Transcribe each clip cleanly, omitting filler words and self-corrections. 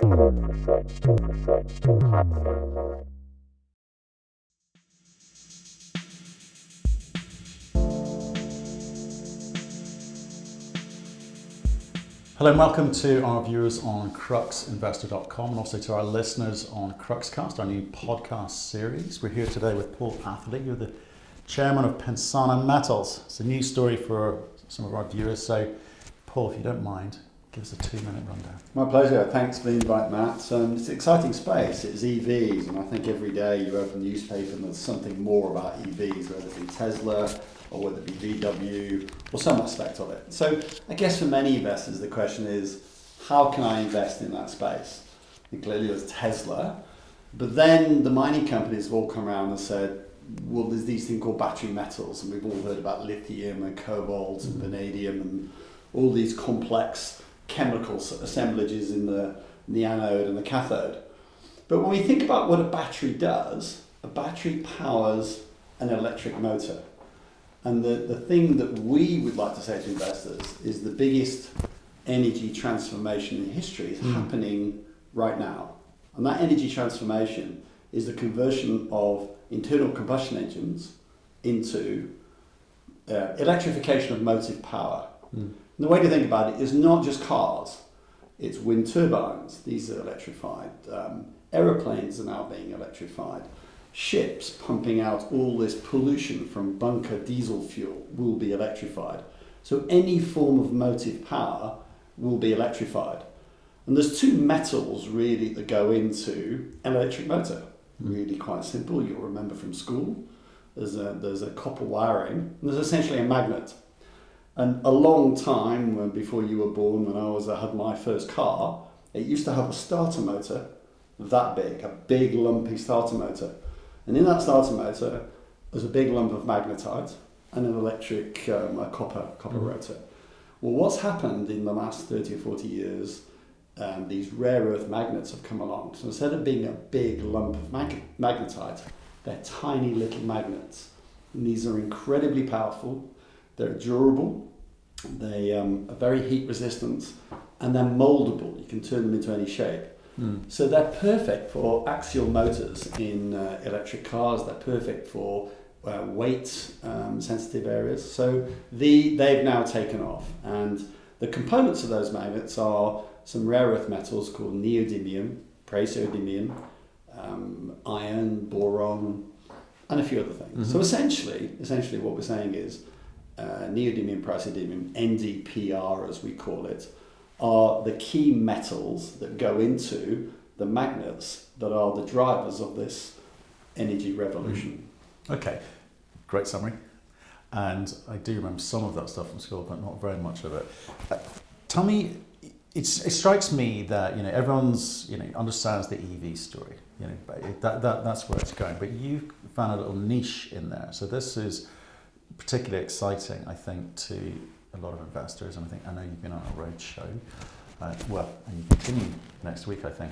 Hello and welcome to our viewers on cruxinvestor.com and also to our listeners on Cruxcast, our new podcast series. We're here today with Paul Atherley, you're the chairman of Pensana Metals. It's a new story for some of our viewers, so Paul, if you don't mind, give us a 2-minute rundown. My pleasure, thanks for the invite, Matt. It's an exciting space, it's EVs, and I think every day you open the newspaper and there's something more about EVs, whether it be Tesla, or whether it be VW, or some aspect of it. So I guess for many investors, the question is, how can I invest in that space? And clearly it was Tesla, but then the mining companies have all come around and said, well, there's these things called battery metals, and we've all heard about lithium and cobalt and vanadium and all these complex chemical assemblages in the anode and the cathode. But when we think about what a battery does, a battery powers an electric motor. And the thing that we would like to say to investors is the biggest energy transformation in history is happening right now. And that energy transformation is the conversion of internal combustion engines into electrification of motive power. And the way to think about it is not just cars, it's wind turbines, these are electrified, aeroplanes are now being electrified. Ships pumping out all this pollution from bunker diesel fuel will be electrified. So any form of motive power will be electrified. And there's two metals really that go into an electric motor. Really quite simple, you'll remember from school. There's a copper wiring, and there's essentially a magnet. And a long time before you were born, when I had my first car, it used to have a starter motor that big, a big lumpy starter motor. And in that starter motor, there's a big lump of magnetite and an electric copper rotor. Well, what's happened in the last 30 or 40 years, these rare earth magnets have come along. So instead of being a big lump of magnetite, they're tiny little magnets. And these are incredibly powerful, they're durable, they are very heat resistant, and they're moldable. You can turn them into any shape. So they're perfect for axial motors in electric cars. They're perfect for weight sensitive areas. So they've now taken off, and the components of those magnets are some rare earth metals called neodymium, praseodymium, iron, boron, and a few other things. So essentially what we're saying is neodymium, praseodymium, NdPr as we call it, are the key metals that go into the magnets that are the drivers of this energy revolution. Okay, great summary. And I do remember some of that stuff from school, but not very much of it. Tell me, it strikes me that everyone's understands the EV story. That's where it's going. But you found a little niche in there. So this is particularly exciting, I think, to a lot of investors, and I know you've been on a road show, and you continue next week, I think,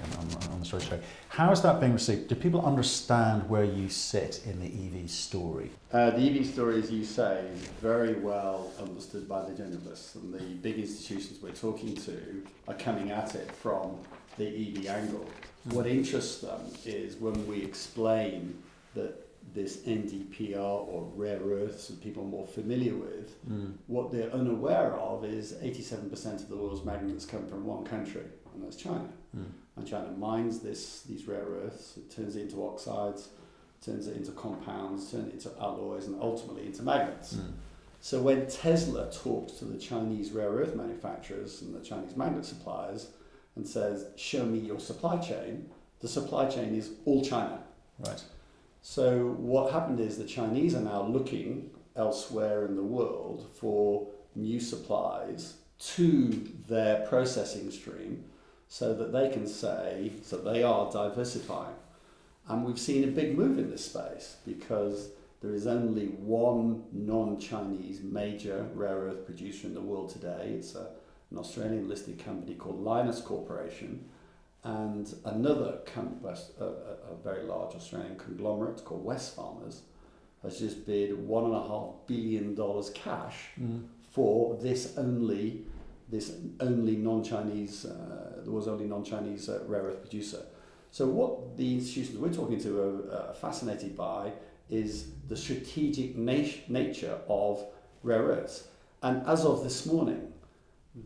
on this road show. How is that being received? Do people understand where you sit in the EV story? The EV story, as you say, is very well understood by the generalists, and the big institutions we're talking to are coming at it from the EV angle. What interests them is when we explain that this NdPr or rare earths that people are more familiar with, what they're unaware of is 87% of the world's magnets come from one country, and that's China. And China mines these rare earths, it turns it into oxides, turns it into compounds, turns it into alloys, and ultimately into magnets. So when Tesla talks to the Chinese rare earth manufacturers and the Chinese magnet suppliers and says, show me your supply chain, the supply chain is all China. Right. So what happened is the Chinese are now looking elsewhere in the world for new supplies to their processing stream so that they can say that they are diversifying. And we've seen a big move in this space because there is only one non-Chinese major rare earth producer in the world today. It's an Australian listed company called Lynas Corporation. And another a very large Australian conglomerate called Wesfarmers has just bid $1.5 billion cash for this only this only non-Chinese, there was only non-Chinese rare earth producer. So what the institutions we're talking to are fascinated by is the strategic nature of rare earths. And as of this morning,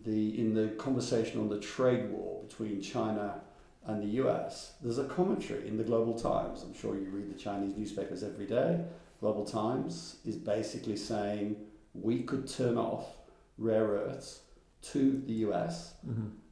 in the conversation on the trade war between China and the US, there's a commentary in the Global Times. I'm sure you read the Chinese newspapers every day. Global Times is basically saying we could turn off rare earths to the US,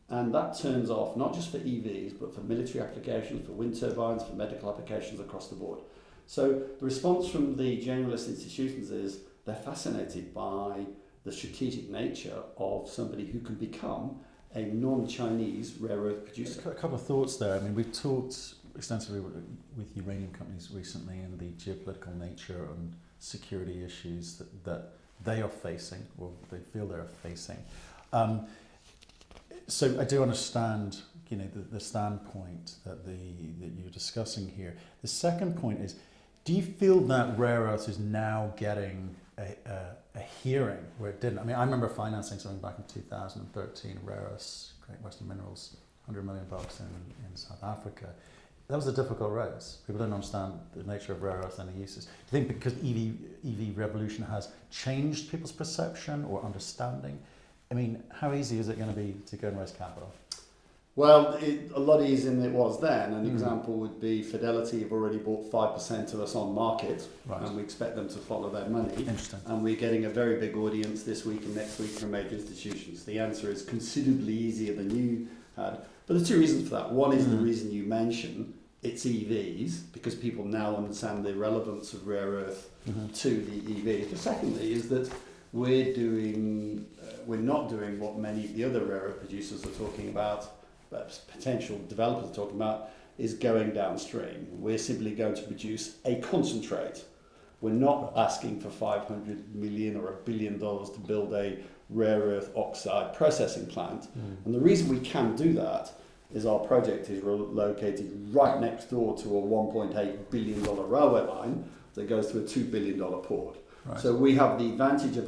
and that turns off not just for EVs, but for military applications, for wind turbines, for medical applications across the board. So the response from the generalist institutions is they're fascinated by the strategic nature of somebody who can become a non-Chinese rare earth producer. A couple of thoughts there. I mean, we've talked extensively with uranium companies recently and the geopolitical nature and security issues that they are facing, or they feel they're facing. So I do understand, the standpoint that you're discussing here. The second point is, do you feel that rare earths is now getting a hearing where it didn't? I mean, I remember financing something back in 2013, rare earths, Great Western Minerals, $100 million in South Africa. That was a difficult raise. People don't understand the nature of rare earths and the uses. Do you think because EV revolution has changed people's perception or understanding? I mean, how easy is it going to be to go and raise capital? Well, a lot easier than it was then. An example would be Fidelity have already bought 5% of us on market, and we expect them to follow their money. Interesting. And we're getting a very big audience this week and next week from major institutions. The answer is considerably easier than you had. But there's two reasons for that. One is the reason you mentioned, it's EVs, because people now understand the relevance of rare earth to the EVs. But secondly is that we're not doing what many of the other rare earth producers are talking about, potential developers are talking about, is going downstream. We're simply going to produce a concentrate. We're not asking for $500 million or $1 billion to build a rare earth oxide processing plant. And the reason we can do that is our project is located right next door to a $1.8 billion railway line that goes to a $2 billion port. Right. So we have the advantage of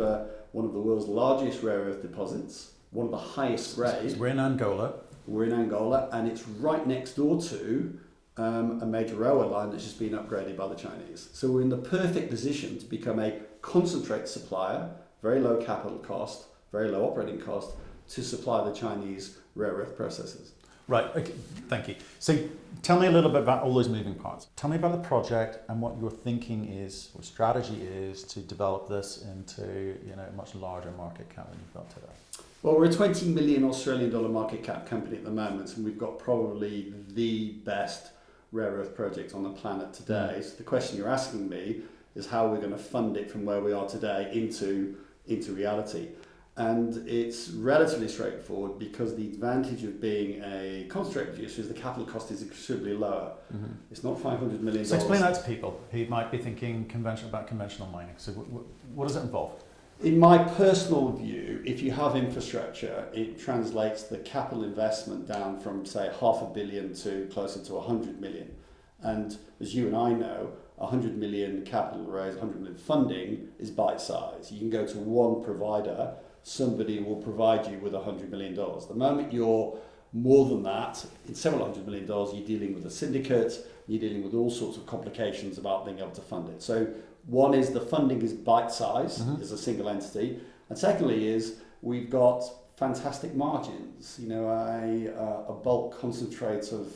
one of the world's largest rare earth deposits, one of the highest grade. We're in Angola. We're in Angola, and it's right next door to a major railway line that's just been upgraded by the Chinese. So we're in the perfect position to become a concentrate supplier, very low capital cost, very low operating cost, to supply the Chinese rare earth processors. Right, okay, thank you. So tell me a little bit about all those moving parts. Tell me about the project and what your thinking is, or strategy is, to develop this into a much larger market cap than you've got today. Well, we're a 20 million Australian dollar market cap company at the moment, and we've got probably the best rare earth project on the planet today. So the question you're asking me is how we're going to fund it from where we are today into reality. And it's relatively straightforward because the advantage of being a concentrate producer is the capital cost is considerably lower. It's not $500 million. So explain that to people who might be thinking about conventional mining. So what does it involve? In my personal view, if you have infrastructure, it translates the capital investment down from, say, $500 million to closer to 100 million. And as you and I know, 100 million capital raise, 100 million funding is bite size. You can go to one provider, somebody will provide you with $100 million. The moment you're more than that, in several $100 million, you're dealing with a syndicate, you're dealing with all sorts of complications about being able to fund it. So one is the funding is bite size as a single entity, and secondly is we've got fantastic margins. A bulk concentrate of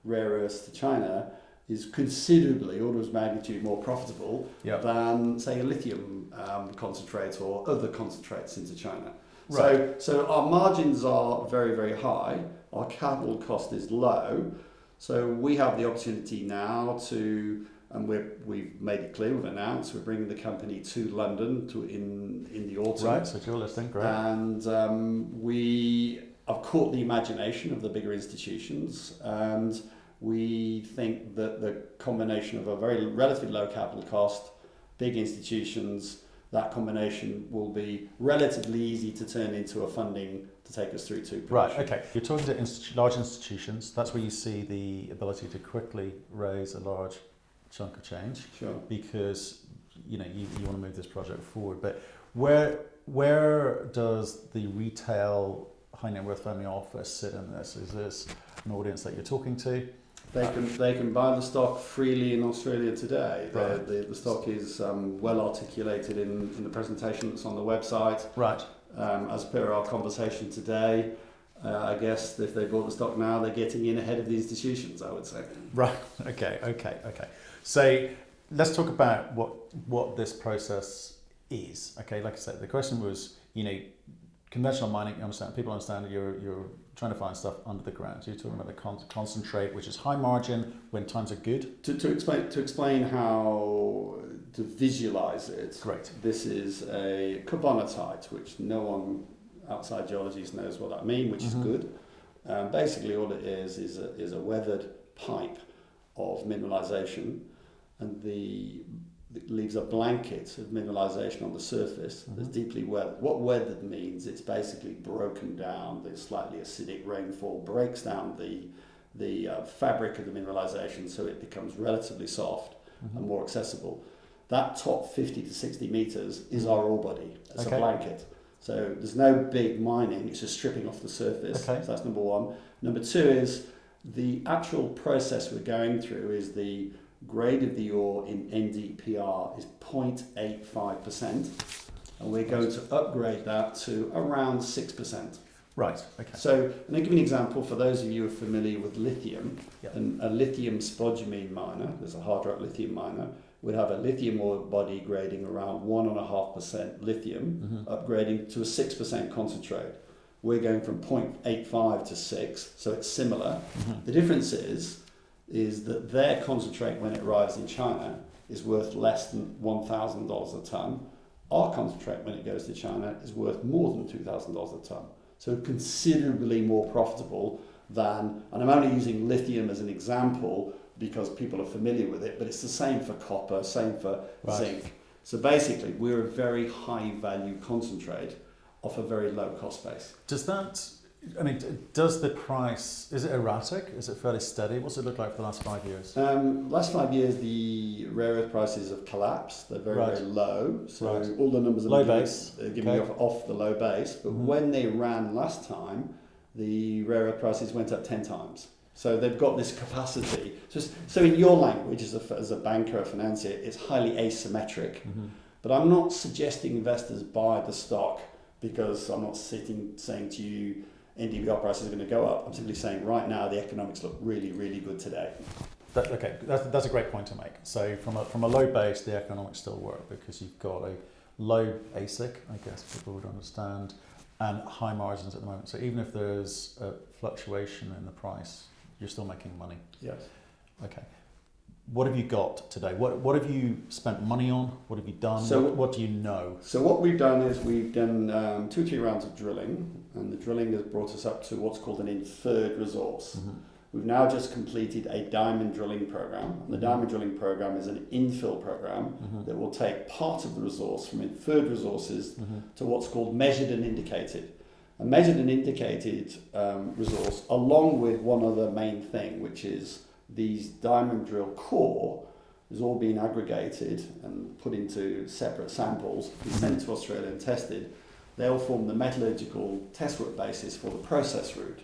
rare earths to China is considerably, orders of magnitude, more profitable than, say, a lithium concentrate or other concentrates into China. Right. So our margins are very, very high. Our capital cost is low. So we have the opportunity now to, and we've made it clear, we've announced we're bringing the company to London in the autumn. Right, so you're listening, great. And we have caught the imagination of the bigger institutions, and we think that the combination of a very relatively low capital cost, big institutions, that combination will be relatively easy to turn into a funding to take us through to production. Right, okay. You're talking to large institutions. That's where you see the ability to quickly raise a large chunk of change. Sure. Because you want to move this project forward. But where does the retail high net worth family office sit in this? Is this an audience that you're talking to? They can buy the stock freely in Australia today. Right. The stock is well articulated in the presentation that's on the website. Right. As per our conversation today, I guess if they bought the stock now, they're getting in ahead of the institutions, I would say. Right. Okay. So let's talk about what this process is. Okay. Like I said, the question was, conventional mining. You understand? People understand you're trying to find stuff under the ground. So you're talking about the concentrate, which is high margin when times are good. To explain how to visualize it. Great. This is a carbonatite, which no one outside geologists knows what that means, which is good. Basically, all it is a weathered pipe of mineralization, and it leaves a blanket of mineralization on the surface that's deeply weathered. What weathered means, it's basically broken down. The slightly acidic rainfall breaks down the fabric of the mineralization, so it becomes relatively soft and more accessible. That top 50 to 60 meters is our ore body. It's a blanket. So there's no big mining, it's just stripping off the surface. Okay. So that's number one. Number two is the actual process we're going through is the grade of the ore in NdPr is 0.85%, and we're going to upgrade that to around 6%. Right, okay. So, and I'll give you an example for those of you who are familiar with lithium. Yep. And a lithium spodumene miner, there's a hard rock lithium miner, would have a lithium ore body grading around 1.5% lithium, upgrading to a 6% concentrate. We're going from 0.85 to 6, so it's similar. The difference is that their concentrate, when it arrives in China, is worth less than $1,000 a tonne. Our concentrate, when it goes to China, is worth more than $2,000 a tonne. So considerably more profitable than, and I'm only using lithium as an example because people are familiar with it, but it's the same for copper, same for zinc. So basically, we're a very high value concentrate off a very low cost base. Does the price, is it erratic? Is it fairly steady? What's it look like for the last 5 years? Last 5 years, the rare earth prices have collapsed. They're very, very low. So all the numbers are giving off the low base. But when they ran last time, the rare earth prices went up 10 times. So they've got this capacity. So in your language, as a banker, a financier, it's highly asymmetric. But I'm not suggesting investors buy the stock because I'm not saying to you, NdPr prices are going to go up. I'm simply saying right now the economics look really, really good today. That's a great point to make. So from a low base, the economics still work because you've got a low ASIC, I guess people would understand, and high margins at the moment. So even if there's a fluctuation in the price, you're still making money. Yes. Okay. What have you got today? What have you spent money on? What have you done? So, what do you know? So what we've done is we've done 2-3 rounds of drilling, and the drilling has brought us up to what's called an inferred resource. We've now just completed a diamond drilling program. And the diamond drilling program is an infill program that will take part of the resource from inferred resources to what's called measured and indicated. A measured and indicated resource, along with one other main thing, which is these diamond drill core is all being aggregated and put into separate samples, sent to Australia and tested. They'll form the metallurgical test work basis for the process route.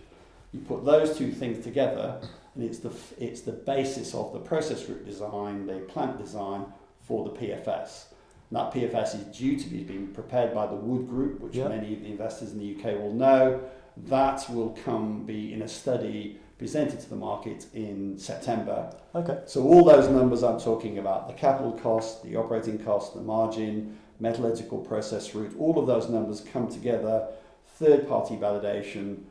You put those two things together, and it's the basis of the process route design, the plant design for the PFS. And that PFS is due to be being prepared by the Wood Group, which many of the investors in the UK will know. That will be in a study presented to the market in September. Okay. So all those numbers I'm talking about, the capital cost, the operating cost, the margin, metallurgical process route, all of those numbers come together, third-party validation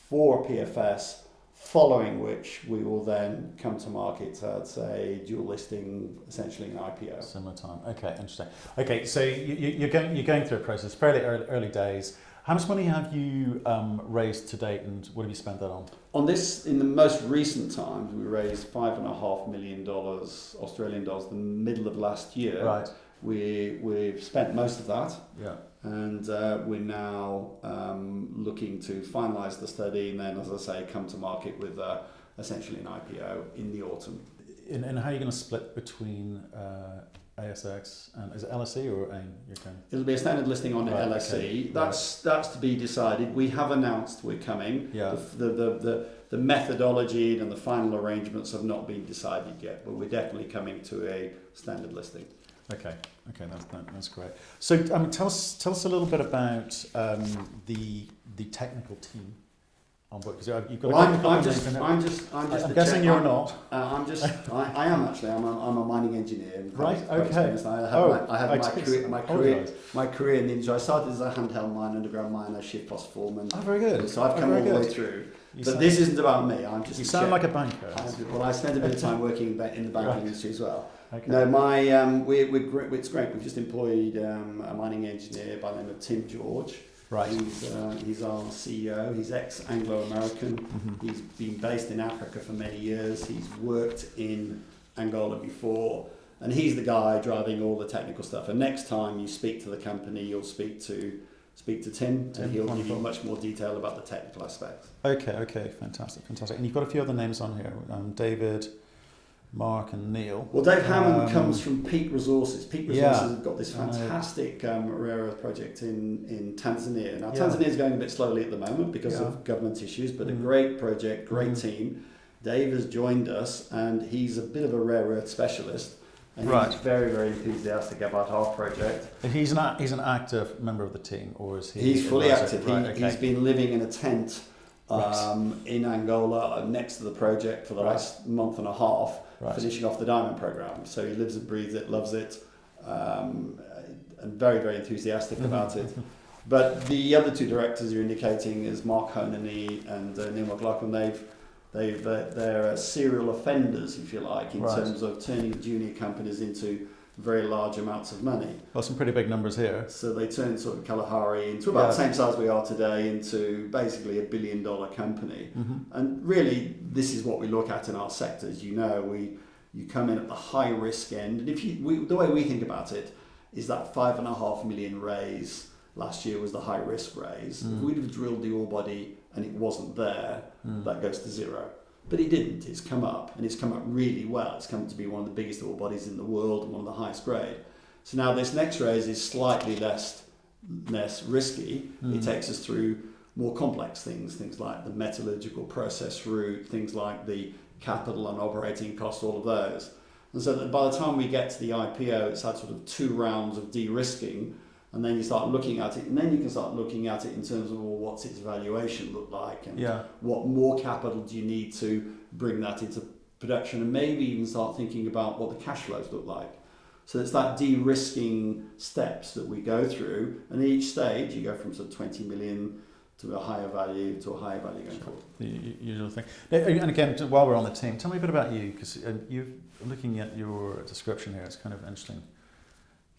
for a PFS, following which we will then come to market at, say, dual listing, essentially an IPO. Similar time. Okay, interesting. Okay, so you're going through a process, fairly early days. How much money have you raised to date, and what have you spent that on? On this, in the most recent times, we raised $5.5 million Australian dollars in the middle of last year. Right. We've spent most of that. Yeah. And we're now looking to finalise the study and then, as I say, come to market with essentially an IPO in the autumn. And how are you going to split between ASX, and is it LSE or AIM? It'll be a standard listing on Right, LSE. okay. That's to be decided. We have announced we're coming. Yeah. The methodology and the final arrangements have not been decided yet, but we're definitely coming to a standard listing. Okay, that's great. So, tell us a little bit about the technical team on board, because you've got. I'm guessing you're not. I am actually. I'm a mining engineer. Right. Okay. I have my career in the industry. I started as a handheld mine, underground miner, shift boss foreman. Oh, very good. So I've come all the way through. But this isn't about me. I'm just. You sound like a banker. I spent a bit of time working in the banking industry as well. Okay. No, it's great. We've just employed a mining engineer by the name of Tim George. Right. He's our CEO. He's ex-Anglo-American. Mm-hmm. He's been based in Africa for many years. He's worked in Angola before, and he's the guy driving all the technical stuff. And next time you speak to the company, you'll speak to Tim, and he'll give you much more detail about the technical aspects. Okay, fantastic. And you've got a few other names on here: David, Mark, and Neil. Well, Dave Hammond comes from Peak Resources. Peak Resources have got this fantastic rare earth project in Tanzania. Now, Tanzania is going a bit slowly at the moment because of government issues, but a great project, great team. Dave has joined us, and he's a bit of a rare earth specialist. And he's very, very enthusiastic about our project. He's an active member of the team, or is he? He's fully active. Right, He's been living in a tent in Angola next to the project for the last month and a half, finishing off the diamond program. So he lives and breathes it, loves it, and very, very enthusiastic about it. But the other two directors you're indicating is Mark Honey and Neil McLaughlin. They're serial offenders, if you like, in terms of turning junior companies into very large amounts of money. Well, some pretty big numbers here. So they turned sort of Kalahari into about the same size we are today into basically $1 billion company. And really, this is what we look at in our sector. As you know, you come in at the high risk end, and the way we think about it is that 5.5 million raise last year was the high risk raise. If we'd have drilled the ore body and it wasn't there, that goes to zero. But it didn't. It's come up, and it's come up really well. It's come to be one of the biggest ore bodies in the world and one of the highest grade. So now this next raise is slightly less risky. It takes us through more complex things like the metallurgical process route, things like the capital and operating costs, all of those. And so that by the time we get to the IPO, it's had sort of 2 rounds of de-risking. And then you start looking at it, and then you can start looking at it in terms of, well, what's its valuation look like, and what more capital do you need to bring that into production, and maybe even start thinking about what the cash flows look like. So it's that de-risking steps that we go through, and at each stage you go from sort of 20 million to a higher value going forward. The usual thing. And again, while we're on the team, tell me a bit about you, because you're looking at your description here. It's kind of interesting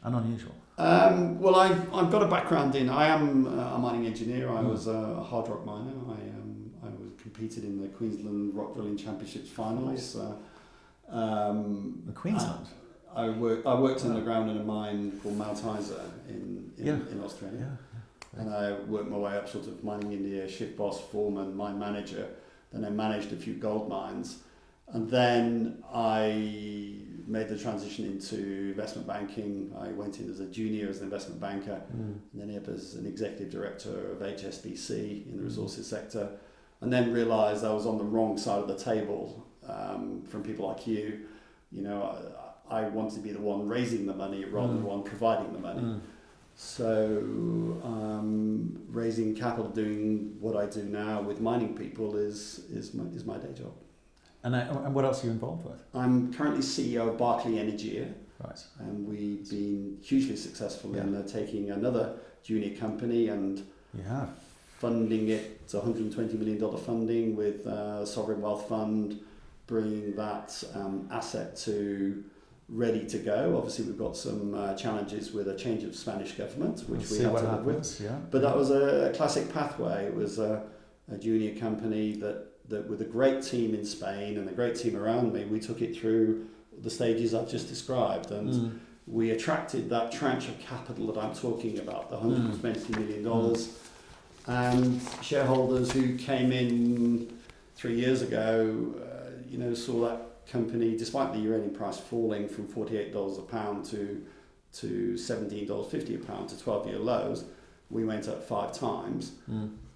and unusual. Well, I've got a background I am a mining engineer. I was a hard rock miner. I competed in the Queensland Rock Drilling Championships finals. Queensland? I worked underground in a mine called Mount Isa in Australia. And I worked my way up sort of mining India, shift boss, foreman, mine manager. Then I managed a few gold mines. And then I made the transition into investment banking. I went in as a junior as an investment banker, and then up as an executive director of HSBC in the resources sector, and then realised I was on the wrong side of the table from people like you. You know, I wanted to be the one raising the money rather than the one providing the money. So raising capital, doing what I do now with mining people is my day job. And what else are you involved with? I'm currently CEO of Berkeley Energy. Right. And we've been hugely successful in taking another junior company and funding it. It's $120 million funding with Sovereign Wealth Fund, bringing that asset to ready to go. Obviously, we've got some challenges with a change of Spanish government, which we have to live with. Yeah. But that was a classic pathway. It was a junior company that with a great team in Spain and a great team around me, we took it through the stages I've just described, and we attracted that tranche of capital that I'm talking about, the $120 million, and shareholders who came in 3 years ago, saw that company, despite the uranium price falling from $48 a pound to $17.50 a pound to 12-year lows, we went up 5 times,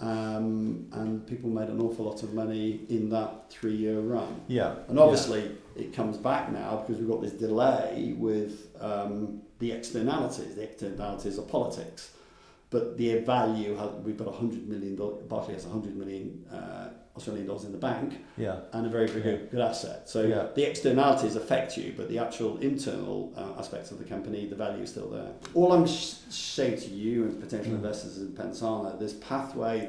and people made an awful lot of money in that 3-year run. Yeah. And obviously it comes back now because we've got this delay with the externalities. The externalities are politics. But the value, we've got $100 million, Barclays has 100 million Australian dollars in the bank, and a very good asset. So the externalities affect you, but the actual internal aspects of the company, the value is still there. All I'm saying to you and potential investors in Pensana, this pathway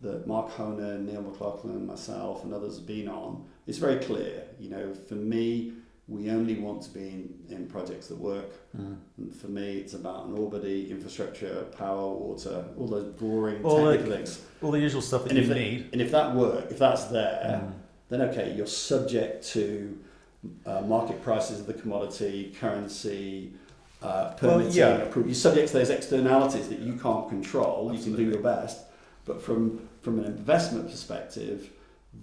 that Mark Honan, Neil McLaughlin, myself and others have been on, it's very clear. You know, for me, we only want to be in projects that work. And for me, it's about an orbity, infrastructure, power, water, all those boring technical things. All the usual stuff that you need. And if that works, if that's there, then okay, you're subject to market prices of the commodity, currency, permitting, approval. You're subject to those externalities that you can't control. Absolutely. You can do your best, but from an investment perspective,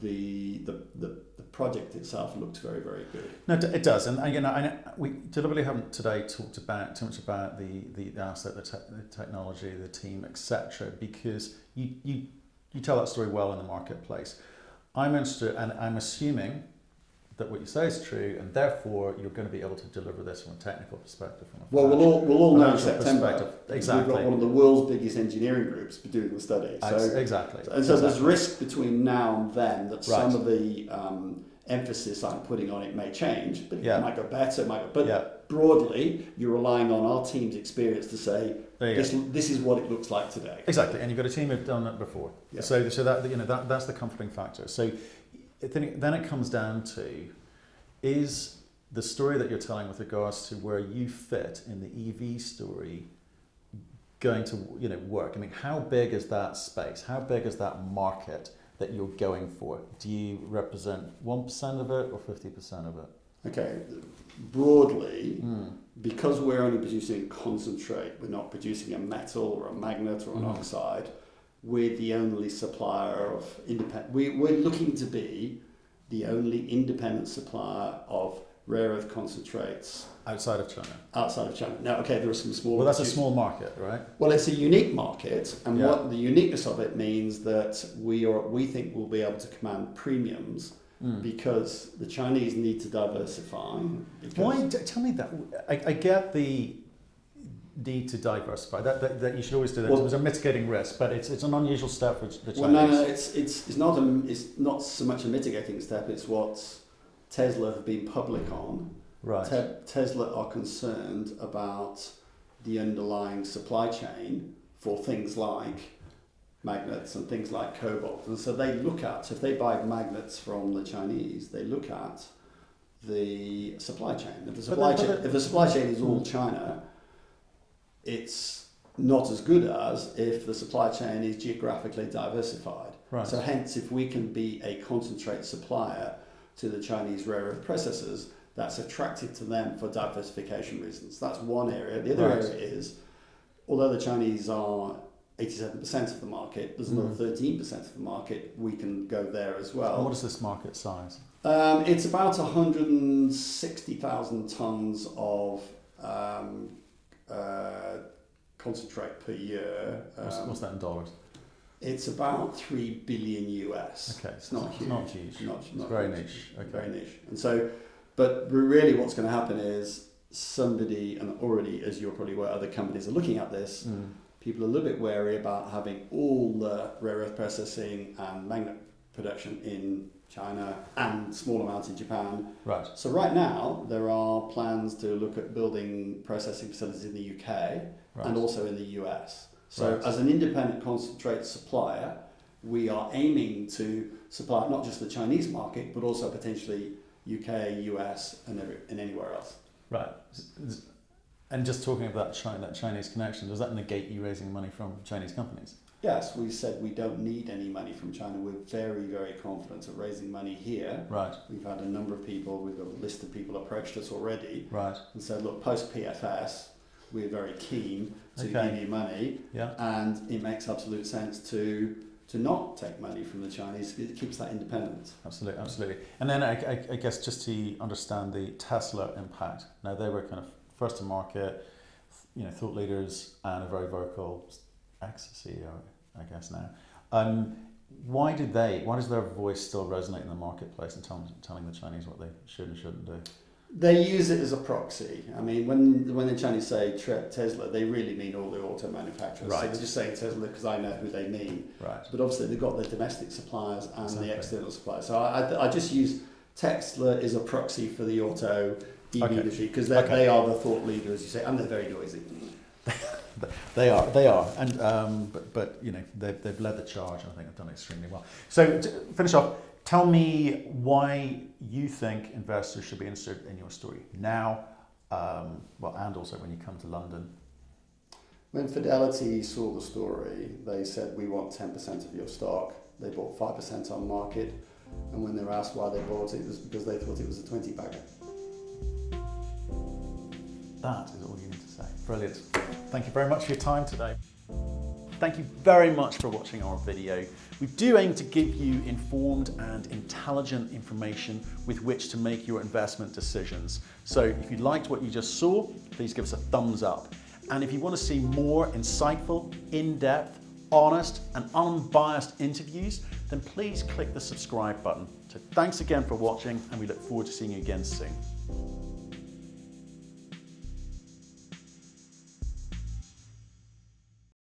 the project itself looks very, very good. No, it does, and we deliberately haven't today talked about too much about the asset, the technology, the team, etc. Because you tell that story well in the marketplace. I'm interested, and I'm assuming that what you say is true, and therefore you're going to be able to deliver this from a technical perspective. We'll all know in September. Exactly. We've got one of the world's biggest engineering groups doing the study. Exactly. And so there's risk between now and then that some of the emphasis I'm putting on it may change, but it might go better. Broadly, you're relying on our team's experience to say this is what it looks like today. Exactly, and you've got a team who've done it before. Yeah. So that that's the comforting factor. So then it comes down to, is the story that you're telling with regards to where you fit in the EV story going to work? I mean, how big is that space? How big is that market that you're going for? Do you represent 1% of it or 50% of it? Okay, broadly, because we're only producing concentrate, we're not producing a metal or a magnet or an oxide, we're the only supplier of independent. We're looking to be the only independent supplier of rare earth concentrates outside of China. Outside of China. Now, okay, there are some small. Well, that's a small market, right? Well, it's a unique market, and what the uniqueness of it means that we think we'll be able to command premiums because the Chinese need to diversify. Why? Tell me that. I get the need to diversify. That you should always do that. Well, there's a mitigating risk, but it's an unusual step for the Chinese. Well, no, it's not so much a mitigating step. It's what Tesla have been public on. Right. Tesla are concerned about the underlying supply chain for things like magnets and things like cobalt, and so they look at, if they buy magnets from the Chinese, they look at the supply chain. If the supply chain is all China, it's not as good as if the supply chain is geographically diversified. Right. So hence, if we can be a concentrate supplier to the Chinese rare earth processors, that's attractive to them for diversification reasons. That's one area. The other area is, although the Chinese are 87% of the market, there's another 13% of the market, we can go there as well. And what is this market size? It's about 160,000 tons of concentrate per year. What's that in dollars? It's about $3 billion US. Okay, it's not huge. Not huge. Not very huge. niche. Okay. Very niche. And so, but really, what's going to happen is somebody, and already, as you're probably aware, other companies are looking at this. People are a little bit wary about having all the rare earth processing and magnet production in China and small amounts in Japan. Right. So right now there are plans to look at building processing facilities in the UK and also in the US. So as an independent concentrate supplier, we are aiming to supply not just the Chinese market, but also potentially UK, US, and anywhere else. Right. And just talking about that Chinese connection, does that negate you raising money from Chinese companies? Yes, we said we don't need any money from China. We're very, very confident of raising money here. Right. We've had a number of people, we've got a list of people approached us already. Right. And said, look, post PFS, we're very keen to give you money. Yeah. And it makes absolute sense to to not take money from the Chinese. It keeps that independence. Absolutely, absolutely. And then I guess just to understand the Tesla impact. Now they were kind of first to market, thought leaders, and a very vocal ex-CEO, I guess now. Why does their voice still resonate in the marketplace and telling the Chinese what they should and shouldn't do? They use it as a proxy. I mean, when the Chinese say Tesla, they really mean all the auto manufacturers. Right. So they're just saying Tesla because I know who they mean. Right. But obviously they've got the domestic suppliers and Exactly. the external suppliers. So I just use Tesla as a proxy for the auto EV industry because they are the thought leader, as you say, and they're very noisy. They are, and but they've led the charge. And I think they've done extremely well. So to finish off, tell me why you think investors should be interested in your story now, and also when you come to London. When Fidelity saw the story, they said, we want 10% of your stock. They bought 5% on market, and when they were asked why they bought it, it was because they thought it was a 20-bagger. That is all you need to say. Brilliant. Thank you very much for your time today. Thank you very much for watching our video. We do aim to give you informed and intelligent information with which to make your investment decisions. So if you liked what you just saw, please give us a thumbs up. And if you want to see more insightful, in-depth, honest and unbiased interviews, then please click the subscribe button. So thanks again for watching, and we look forward to seeing you again soon.